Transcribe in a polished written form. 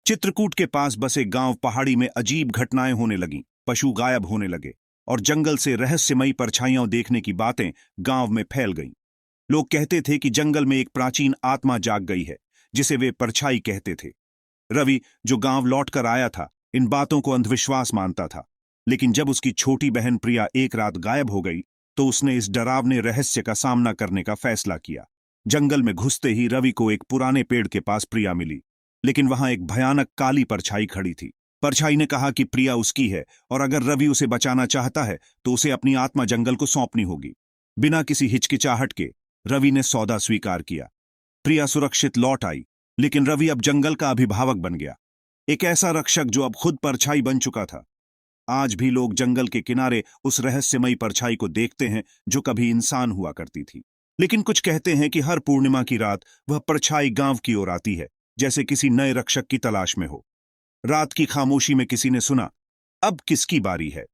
चित्रकूट के पास बसे गांव पहाड़ी में अजीब घटनाएं होने लगीं, पशु गायब होने लगे और जंगल से रहस्यमयी परछाइयां देखने की बातें गांव में फैल गईं। लोग कहते थे कि जंगल में एक प्राचीन आत्मा जाग गई है, जिसे वे परछाई कहते थे। रवि, जो गांव लौटकर आया था, इन बातों को अंधविश्वास मानता था। लेकिन जब उसकी छोटी बहन प्रिया एक रात गायब हो गई, तो उसने इस डरावने रहस्य का सामना करने का फैसला किया। जंगल में घुसते ही रवि को एक पुराने पेड़ के पास प्रिया मिली, लेकिन वहां एक भयानक काली परछाई खड़ी थी। परछाई ने कहा कि प्रिया उसकी है और अगर रवि उसे बचाना चाहता है तो उसे अपनी आत्मा जंगल को सौंपनी होगी। बिना किसी हिचकिचाहट के रवि ने सौदा स्वीकार किया। प्रिया सुरक्षित लौट आई, लेकिन रवि अब जंगल का अभिभावक बन गया, एक ऐसा रक्षक जो अब खुद परछाई बन चुका था। आज भी लोग जंगल के किनारे उस रहस्यमयी परछाई को देखते हैं जो कभी इंसान हुआ करती थी। लेकिन कुछ कहते हैं कि हर पूर्णिमा की रात वह परछाई गांव की ओर आती है, जैसे किसी नए रक्षक की तलाश में हो। रात की खामोशी में किसी ने सुना, अब किसकी बारी है।